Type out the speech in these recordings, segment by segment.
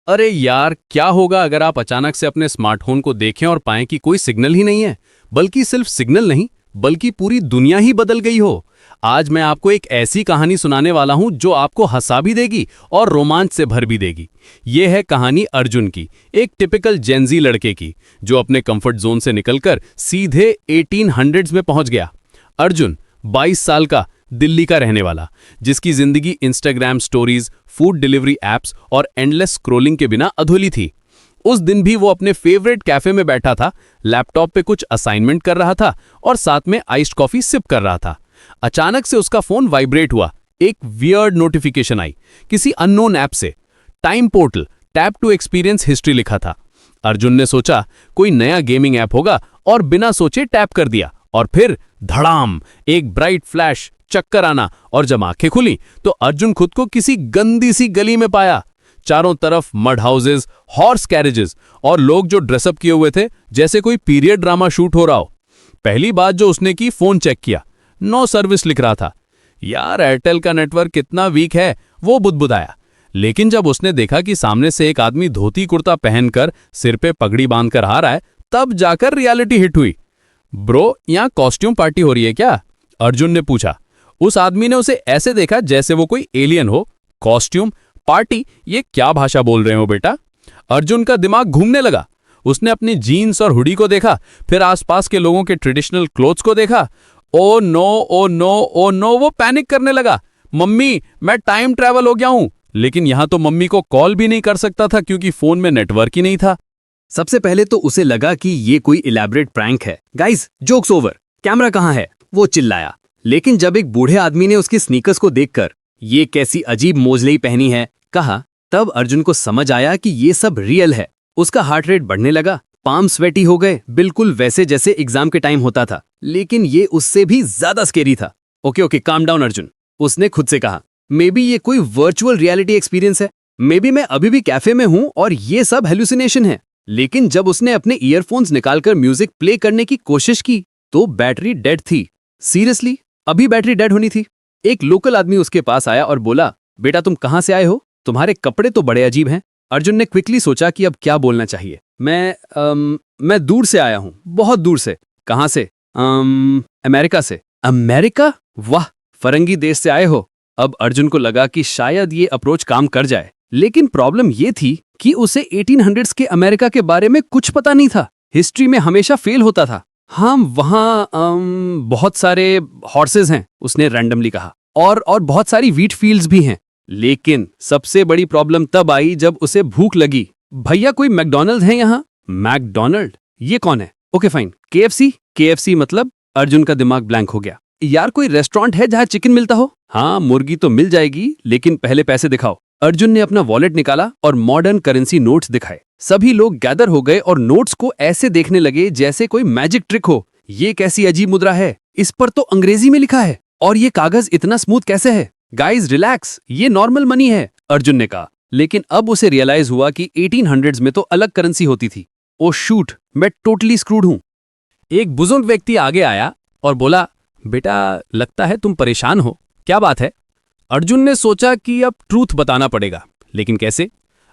अरे यार, क्या होगा अगर आप अचानक से अपने स्मार्टफोन को देखें और पाएं कि कोई सिग्नल ही नहीं है। बल्कि सिर्फ सिग्नल नहीं, बल्कि पूरी दुनिया ही बदल गई हो। आज मैं आपको एक ऐसी कहानी सुनाने वाला हूं जो आपको हंसा भी देगी और रोमांच से भर भी देगी। यह है कहानी अर्जुन की, एक टिपिकल जेनजी लड़के की, जो अपने कंफर्ट जोन से निकलकर सीधे 1800s में पहुंच गया। अर्जुन 22 साल का, दिल्ली का रहने वाला, जिसकी जिंदगी Instagram stories, food delivery apps और एंडलेस स्क्रोलिंग के बिना अधूरी थी। उस दिन भी वो अपने फेवरेट कैफे में बैठा था, लैपटॉप पे कुछ असाइनमेंट कर रहा था और साथ में आइस्ड कॉफी सिप कर रहा था। अचानक से उसका फोन वाइब्रेट हुआ। एक वियर्ड नोटिफिकेशन आई, किसी अननोन ऐप से। Time portal, tap to experience history लिखा था। अर्जुन ने सोचा कोई नया गेमिंग ऐप होगा और बिना सोचे टैप कर दिया, और फिर धड़ाम, एक ब्राइट फ्लैश, चक्कर आना, और जब आंखें खुली तो अर्जुन खुद को किसी गंदी सी गली में पाया। चारों तरफ मड हाउसेस, हॉर्स कैरेजेस और लोग जो ड्रेसअप किए हुए थे जैसे कोई पीरियड ड्रामा शूट हो रहा हो। पहली बात जो उसने की, फोन चेक किया, नो सर्विस लिख रहा था। यार, एयरटेल का नेटवर्क कितना वीक है, वो बुदबुदाया। लेकिन जब उसने देखा कि सामने से एक आदमी धोती कुर्ता पहनकर सिर पे पगड़ी बांधकर आ रहा है, तब जाकर रियलिटी हिट हुई। ब्रो, यहां कॉस्ट्यूम पार्टी हो रही है क्या? अर्जुन ने पूछा। उस आदमी ने उसे ऐसे देखा जैसे वो कोई एलियन हो। कॉस्ट्यूम पार्टी, ये क्या भाषा बोल रहे हो बेटा? अर्जुन का दिमाग घूमने लगा। उसने अपनी जीन्स और हुडी को देखा, फिर आसपास के लोगों के ट्रेडिशनल क्लोथ्स को देखा। Oh no, oh no, oh no, वो पैनिक करने लगा। मम्मी, मैं टाइम ट्रैवल हो गया हूं। लेकिन यहां तो मम्मी को कॉल भी नहीं कर सकता था क्योंकि फोन में नेटवर्क ही नहीं था। सबसे पहले तो उसे लगा कि ये कोई इलैबोरेट प्रैंक है। गाइस, जोक्स ओवर, कैमरा कहाँ है? वो चिल्लाया। लेकिन जब एक बूढ़े आदमी ने उसकी स्नीकर्स को देखकर ये कैसी अजीब मोजलेई पहनी है कहा, तब अर्जुन को समझ आया कि ये सब रियल है। उसका हार्ट रेट बढ़ने लगा, पाम स्वेटी हो गए, बिल्कुल वैसे जैसे एग्जाम के टाइम होता था। लेकिन ये उससे भी ज्यादा स्केरी था। Okay okay, calm down Arjun, उसने खुद से कहा। मे बी ये कोई वर्चुअल रियलिटी एक्सपीरियंस है। मे बी मैं अभी भी कैफे में हूं और ये सब हेलुसिनेशन है। लेकिन जब उसने अपने ईयरफोन्स निकालकर म्यूजिक प्ले करने की कोशिश की तो बैटरी डेड थी। सीरियसली, अभी बैटरी डेड होनी थी। एक लोकल आदमी उसके पास आया और बोला, बेटा तुम कहां से आए हो? तुम्हारे कपड़े तो बड़े अजीब हैं। अर्जुन ने क्विकली सोचा कि अब क्या बोलना चाहिए। मैं दूर से आया हूं, बहुत दूर से। कहां से? अमेरिका से। अमेरिका? वाह, फरंगी देश से आए हो। अब अर्जुन को लगा कि शायद ये अप्रोच काम कर जाए। लेकिन प्रॉब्लम ये थी कि उसे 1800s के अमेरिका के बारे में कुछ पता नहीं था। हिस्ट्री में हमेशा फेल होता था। हाँ, वहाँ बहुत सारे हॉर्सेस हैं, उसने रैंडमली कहा, और बहुत सारी वीट फील्ड्स भी हैं। लेकिन सबसे बड़ी प्रॉब्लम तब आई जब उसे भूख लगी। भैया, कोई मैकडॉनल्ड है यहाँ? मैकडॉनल्ड? ये कौन है? Okay fine, KFC? केएफसी मतलब? अर्जुन का दिमाग ब्लैंक हो गया। यार, कोई रेस्टोरेंट है जहाँ चिकन मिलता हो? हाँ, मुर्गी तो मिल जाएगी, लेकिन पहले पैसे दिखाओ। अर्जुन ने अपना वॉलेट निकाला और मॉडर्न करेंसी नोट्स दिखाए। सभी लोग गैदर हो गए और नोट्स को ऐसे देखने लगे जैसे कोई मैजिक ट्रिक हो। ये कैसी अजीब मुद्रा है? इस पर तो अंग्रेजी में लिखा है, और ये कागज इतना स्मूथ कैसे है? गाइस रिलैक्स, ये नॉर्मल मनी है, अर्जुन ने कहा। लेकिन अब उसे रियलाइज हुआ कि 1800s में तो अलग करेंसी होती थी। ओ शूट, मैं टोटली स्क्रूड हूं। एक बुजुर्ग व्यक्ति आगे आया और बोला, बेटा लगता है तुम परेशान हो, क्या बात है? अर्जुन ने सोचा कि अब ट्रूथ बताना पड़ेगा, लेकिन कैसे?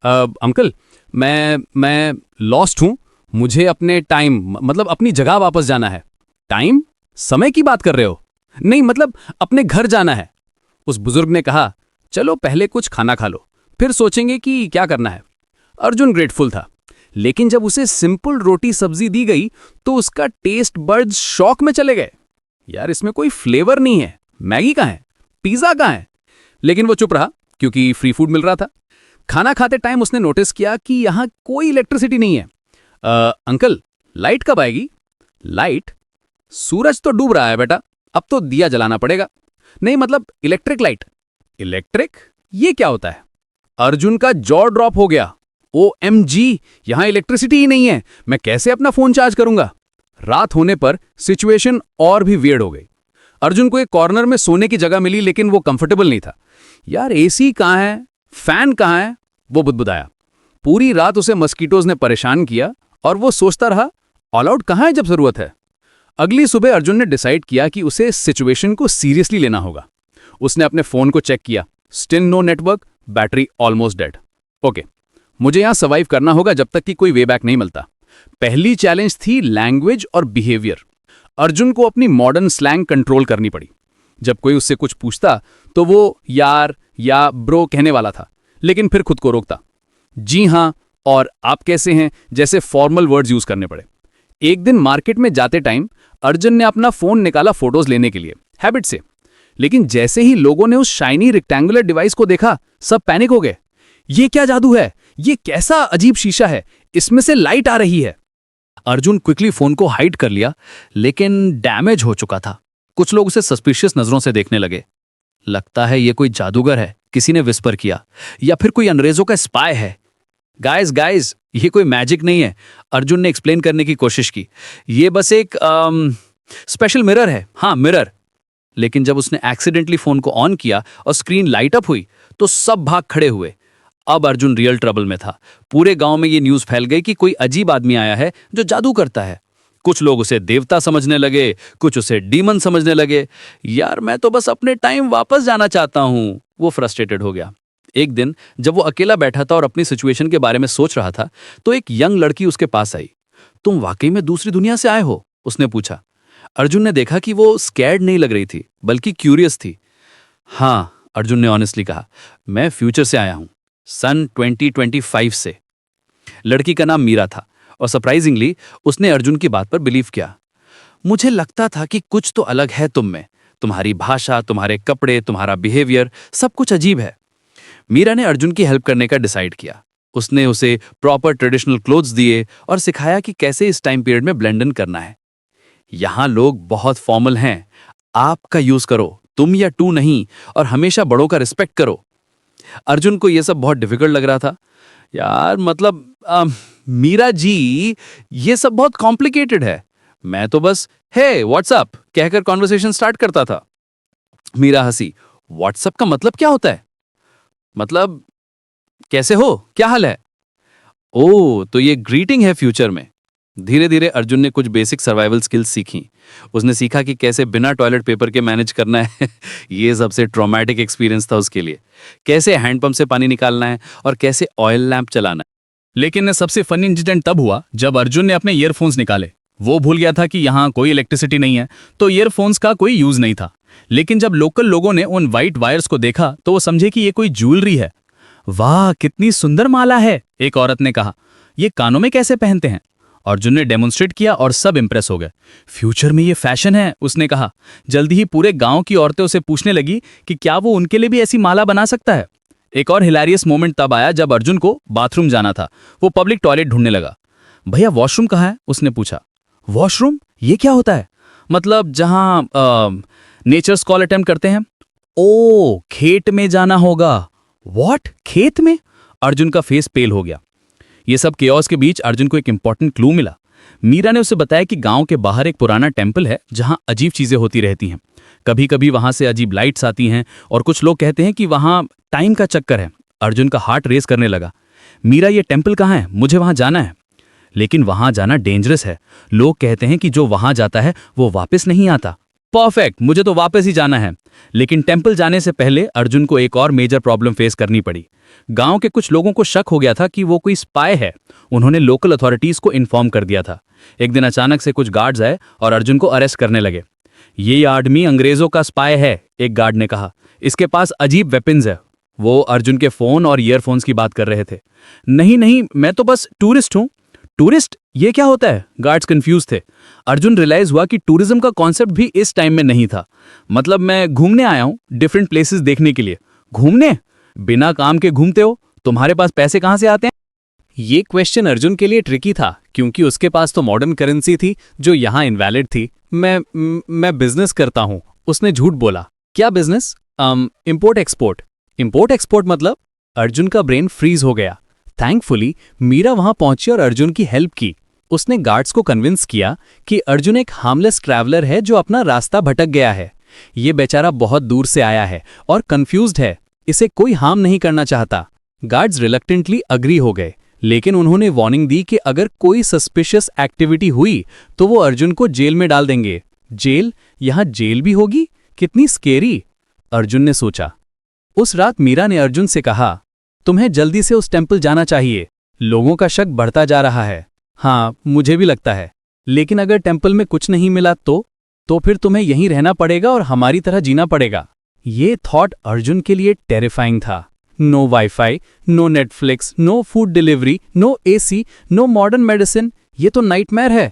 अंकल, मैं लॉस्ट हूं। मुझे अपने टाइम, मतलब अपनी जगह वापस जाना है। टाइम? समय की बात कर रहे हो? नहीं, मतलब अपने घर जाना है। उस बुजुर्ग ने कहा, चलो पहले कुछ खाना खा लो, फिर सोचेंगे कि क्या करना है। अर्जुन ग्रेटफुल था, लेकिन जब उसे सिंपल रोटी सब्जी दी गई तो उसका टेस्ट बड्स शॉक में चले गए। यार, इसमें कोई फ्लेवर नहीं है। मैगी कहाँ है? पिज्जा कहाँ है? लेकिन वो चुप रहा क्योंकि फ्री फूड मिल रहा था। खाना खाते टाइम उसने नोटिस किया कि यहां कोई इलेक्ट्रिसिटी नहीं है। अंकल, लाइट कब आएगी? लाइट? सूरज तो डूब रहा है बेटा, अब तो दिया जलाना पड़ेगा। नहीं, मतलब इलेक्ट्रिक लाइट। इलेक्ट्रिक? ये क्या होता है? अर्जुन का जॉ ड्रॉप हो गया। OMG, यहां इलेक्ट्रिसिटी ही नहीं है, मैं कैसे अपना फोन चार्ज करूंगा? रात होने पर सिचुएशन और भी वियर्ड हो गई। अर्जुन को एक कॉर्नर में सोने की जगह मिली, लेकिन वो कंफर्टेबल नहीं था। यार, एसी कहाँ है? फैन कहाँ है? वो बुदबुदाया। पूरी रात उसे मस्कीटोज ने परेशान किया और वो सोचता रहा, ऑल आउट कहाँ है जब जरूरत है? अगली सुबह अर्जुन ने डिसाइड किया कि उसे इस सिचुएशन को सीरियसली लेना होगा। उसने अपने फोन को चेक किया, still no network, battery almost dead. Okay, मुझे यहाँ सर्वाइव करना होगा जब तक कि कोई वे बैक नहीं मिलता। पहली चैलेंज थी लैंग्वेज और बिहेवियर। अर्जुन को अपनी मॉडर्न स्लैंग कंट्रोल करनी पड़ी। जब कोई उससे कुछ पूछता तो वो यार या ब्रो कहने वाला था, लेकिन फिर खुद को रोकता। जी हाँ और आप कैसे हैं जैसे फॉर्मल वर्ड्स यूज करने पड़े। एक दिन मार्केट में जाते टाइम अर्जुन ने अपना फोन निकाला फोटोज लेने के लिए, हैबिट से। लेकिन जैसे ही लोगों ने उस शाइनी रेक्टेंगुलर डिवाइस को देखा, सब पैनिक हो गए। ये क्या जादू है? ये कैसा अजीब शीशा है? इसमें से लाइट आ रही है। अर्जुन क्विकली फोन को हाइड कर लिया, लेकिन डैमेज हो चुका था। कुछ लोग उसे सस्पिशियस नजरों से देखने लगे। लगता है ये कोई जादूगर है, किसी ने विस्पर किया, या फिर कोई अंग्रेजों का स्पाई है। गाइस, ये कोई मैजिक नहीं है, अर्जुन ने एक्सप्लेन करने की कोशिश की। ये बस एक स्पेशल मिरर है। हाँ, मिरर। लेकिन जब उसने एक्सीडेंटली फोन को ऑन किया और स्क्रीन लाइट अप हुई तो सब भाग खड़े हुए। अब अर्जुन रियल ट्रबल में था। पूरे गांव में ये न्यूज़ फैल गई कि कोई अजीब आदमी आया है जो जादू करता है। कुछ लोग उसे देवता समझने लगे, कुछ उसे डीमन समझने लगे। यार मैं तो बस अपने टाइम वापस जाना चाहता हूं, वो फ्रस्ट्रेटेड हो गया। एक दिन जब वो अकेला बैठा था और अपनी सिचुएशन के बारे में सोच रहा था तो एक यंग लड़की उसके पास आई। तुम वाकई में दूसरी दुनिया से आए हो? उसने पूछा। अर्जुन ने देखा कि वो स्कैर्ड नहीं लग रही थी, बल्कि क्यूरियस थी। हाँ, अर्जुन ने ऑनेस्टली कहा, मैं फ्यूचर से आया हूं, सन 2025 से। लड़की का नाम मीरा था और सरप्राइजिंगली उसने अर्जुन की बात पर बिलीव किया। मुझे लगता था कि कुछ तो अलग है तुम में, तुम्हारी भाषा, तुम्हारे कपड़े, तुम्हारा बिहेवियर, सब कुछ अजीब है। मीरा ने अर्जुन की हेल्प करने का डिसाइड किया। उसने उसे प्रॉपर ट्रेडिशनल क्लोथ्स दिए और सिखाया कि कैसे इस टाइम पीरियड में ब्लेंड इन करना है। यहां लोग बहुत फॉर्मल हैं, आपका यूज करो, तुम या टू नहीं, और हमेशा बड़ों का रिस्पेक्ट करो। अर्जुन को यह सब बहुत डिफिकल्ट लग रहा था। यार मतलब मीरा जी, ये सब बहुत कॉम्प्लिकेटेड है। मैं तो बस हे व्हाट्सअप कहकर कॉन्वर्सेशन स्टार्ट करता था। मीरा हंसी। व्हाट्सअप का मतलब क्या होता है? मतलब कैसे हो, क्या हाल है? ओह, तो ये ग्रीटिंग है फ्यूचर में। धीरे धीरे अर्जुन ने कुछ बेसिक सर्वाइवल स्किल्स सीखी। उसने सीखा कि कैसे बिना टॉयलेट पेपर के मैनेज करना है ये सबसे ट्रॉमेटिक एक्सपीरियंस था उसके लिए। कैसे हैंडपंप से पानी निकालना है और कैसे ऑयल लैंप चलाना है। लेकिन सबसे फनी इंसिडेंट तब हुआ जब अर्जुन ने अपने ईयरफोन्स निकाले। वो भूल गया था कि यहाँ कोई इलेक्ट्रिसिटी नहीं है, तो ईयरफोन्स का कोई यूज नहीं था। लेकिन जब लोकल लोगों ने उन वाइट वायर्स को देखा तो वो समझे कि ये कोई ज्वेलरी है। वाह, कितनी सुंदर माला है, एक औरत ने कहा। ये कानों में कैसे पहनते हैं? अर्जुन ने डेमोन्स्ट्रेट किया और सब इंप्रेस हो गए। फ्यूचर में ये फैशन है, उसने कहा। जल्दी ही पूरे गांव की औरतें उसे पूछने लगी कि क्या वो उनके लिए भी ऐसी माला बना सकता है। एक और हिलेरियस मोमेंट तब आया जब अर्जुन को बाथरूम जाना था। वो पब्लिक टॉयलेट ढूंढने लगा। भैया वॉशरूम कहाँ है? उसने पूछा। वॉशरूम? ये क्या होता है? मतलब जहां नेचर्स कॉल अटेम्प्ट करते हैं। ओ, खेत में जाना होगा। व्हाट, खेत में? अर्जुन का फेस पेल हो गया। ये सब केओस के बीच अर्जुन को एक इंपॉर्टेंट क्लू मिला। मीरा ने उसे बताया कि गांव के बाहर एक पुराना टेंपल है जहां अजीब चीजें होती रहती हैं। कभी कभी वहां से अजीब लाइट्स आती हैं और कुछ लोग कहते हैं कि वहां टाइम का चक्कर है। अर्जुन का हार्ट रेस करने लगा। मीरा, ये टेंपल कहाँ है? मुझे वहां जाना है। लेकिन वहां जाना डेंजरस है। लोग कहते हैं कि जो वहां जाता है वो वापस नहीं आता। परफेक्ट, मुझे तो वापस ही जाना है। लेकिन टेंपल जाने से पहले अर्जुन को एक और मेजर प्रॉब्लम फेस करनी पड़ी। गांव के कुछ लोगों को शक हो गया था कि वो कोई स्पाई है। उन्होंने लोकल अथॉरिटीज को इन्फॉर्म कर दिया था। एक दिन अचानक से कुछ गार्ड्स आए और अर्जुन को अरेस्ट करने लगे। ये आदमी अंग्रेजों का स्पाई है, एक गार्ड ने कहा। इसके पास अजीब वेपन्स है। वो अर्जुन के फोन और ईयरफोन्स की बात कर रहे थे। नहीं, मैं तो बस टूरिस्ट हूं। टूरिस्ट? ये क्या होता है? गार्ड्स कंफ्यूज थे। अर्जुन रियलाइज हुआ कि टूरिज्म का कॉन्सेप्ट भी इस टाइम में नहीं था। मतलब मैं घूमने आया हूं, डिफरेंट प्लेसेस देखने के लिए। घूमने? बिना काम के घूमते हो? तुम्हारे पास पैसे कहां से आते हैं? ये क्वेश्चन अर्जुन के लिए ट्रिकी था क्योंकि उसके पास तो मॉडर्न करेंसी थी जो यहां इनवैलिड थी। मैं बिजनेस करता हूं, उसने झूठ बोला। क्या business? Import export. Import export मतलब? अर्जुन का ब्रेन फ्रीज हो गया। थैंकफुली मीरा वहां पहुंची और अर्जुन की हेल्प की। उसने गार्ड्स को कन्विंस किया कि अर्जुन एक हार्मलेस ट्रैवलर है जो अपना रास्ता भटक गया है। ये बेचारा बहुत दूर से आया है और कंफ्यूज्ड है, इसे कोई हार्म नहीं करना चाहता। गार्ड्स रिलक्टेंटली अग्री हो गए, लेकिन उन्होंने वार्निंग दी कि अगर कोई सस्पिशियस एक्टिविटी हुई तो वो अर्जुन को जेल में डाल देंगे। जेल? यहां जेल भी होगी? कितनी स्केरी, अर्जुन ने सोचा। उस रात मीरा ने अर्जुन से कहा, तुम्हें जल्दी से उस टेम्पल जाना चाहिए। लोगों का शक बढ़ता जा रहा है। हाँ, मुझे भी लगता है। लेकिन अगर टेम्पल में कुछ नहीं मिला तो फिर तुम्हें यहीं रहना पड़ेगा और हमारी तरह जीना पड़ेगा। ये थॉट अर्जुन के लिए टेरिफाइंग था। No wifi, no Netflix, no food delivery, no AC, no modern medicine. ये तो नाइटमेयर है।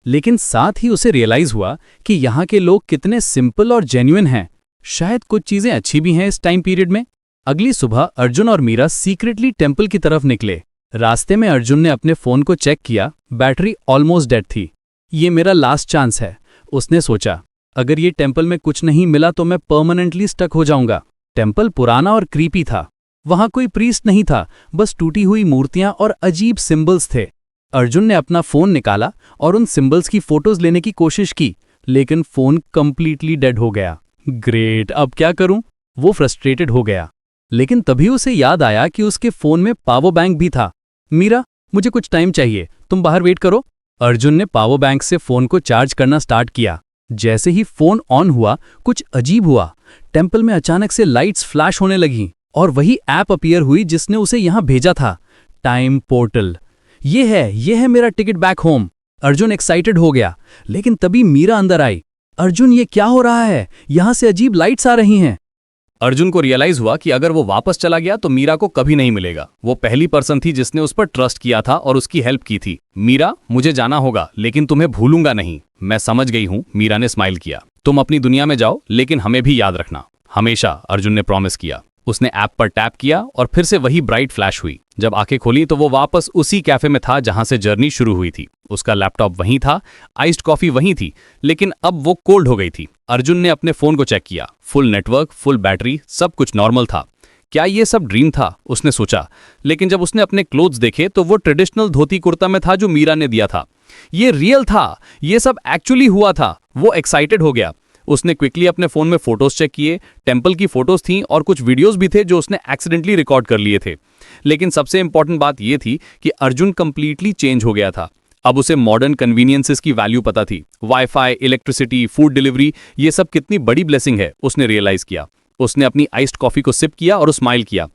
लेकिन साथ ही उसे रियलाइज हुआ कि यहाँ के लोग कितने सिंपल और जेन्युइन हैं। शायद कुछ चीजें अच्छी भी हैं इस टाइम पीरियड में। अगली सुबह अर्जुन और मीरा सीक्रेटली टेम्पल की तरफ निकले। रास्ते में अर्जुन ने अपने फोन को चेक किया, बैटरी ऑलमोस्ट डेड थी। ये मेरा लास्ट चांस है, उसने सोचा। अगर ये टेम्पल में कुछ नहीं मिला तो मैं परमानेंटली स्टक हो जाऊंगा। टेम्पल पुराना और क्रीपी था। वहां कोई प्रीस्ट नहीं था, बस टूटी हुई मूर्तियां और अजीब सिंबल्स थे। अर्जुन ने अपना फोन निकाला और उन सिंबल्स की फोटोज लेने की कोशिश की, लेकिन फोन कंप्लीटली डेड हो गया। ग्रेट, अब क्या करूं? वो फ्रस्ट्रेटेड हो गया। लेकिन तभी उसे याद आया कि उसके फोन में पावर बैंक भी था। मीरा, मुझे कुछ टाइम चाहिए, तुम बाहर वेट करो। अर्जुन ने पावर बैंक से फोन को चार्ज करना स्टार्ट किया। जैसे ही फोन ऑन हुआ, कुछ अजीब हुआ। टेम्पल में अचानक से लाइट्स फ्लैश होने लगीं और वही ऐप अपीयर हुई जिसने उसे यहां भेजा था, टाइम पोर्टल। ये है मेरा ticket back home. Arjun excited हो गया, लेकिन तभी मीरा अंदर आई। अर्जुन, ये क्या हो रहा है? यहां से अजीब लाइट्स आ रही हैं। अर्जुन को रियलाइज हुआ कि अगर वो वापस चला गया तो मीरा को कभी नहीं मिलेगा। वो पहली पर्सन थी जिसने उस पर ट्रस्ट किया था और उसकी हेल्प की थी। मीरा, मुझे जाना होगा, लेकिन तुम्हें भूलूंगा नहीं। मैं समझ गई हूं, मीरा ने स्माइल किया। तुम अपनी दुनिया में जाओ, लेकिन हमें भी याद रखना, हमेशा, अर्जुन ने प्रॉमिस किया। उसने ऐप पर टैप किया और फिर से वही ब्राइट फ्लैश हुई। जब आंखें खोली तो वो वापस उसी कैफे में था जहां से जर्नी शुरू हुई थी। उसका लैपटॉप वहीं था, आइस्ड कॉफी वहीं थी, लेकिन अब वो कोल्ड हो गई थी। अर्जुन ने अपने फोन को चेक किया। फुल नेटवर्क, फुल बैटरी, सब कुछ नॉर्मल था। क्या ये सब ड्रीम था? उसने सोचा। लेकिन जब उसने अपने क्लोथ्स देखे तो वो ट्रेडिशनल धोती कुर्ता में था जो मीरा ने दिया था। ये रियल था, ये सब एक्चुअली हुआ था। वो एक्साइटेड हो गया। उसने क्विकली अपने फोन में फोटोज चेक किए। टेम्पल की फोटोज थीं और कुछ वीडियोस भी थे जो उसने एक्सीडेंटली रिकॉर्ड कर लिए थे। लेकिन सबसे इंपॉर्टेंट बात यह थी कि अर्जुन कंप्लीटली चेंज हो गया था। अब उसे मॉडर्न कन्वीनियंसेस की वैल्यू पता थी। वाईफाई, इलेक्ट्रिसिटी, फूड डिलीवरी, ये सब कितनी बड़ी ब्लेसिंग है, उसने रियलाइज किया। उसने अपनी आइस्ड कॉफी को सिप किया और स्माइल किया।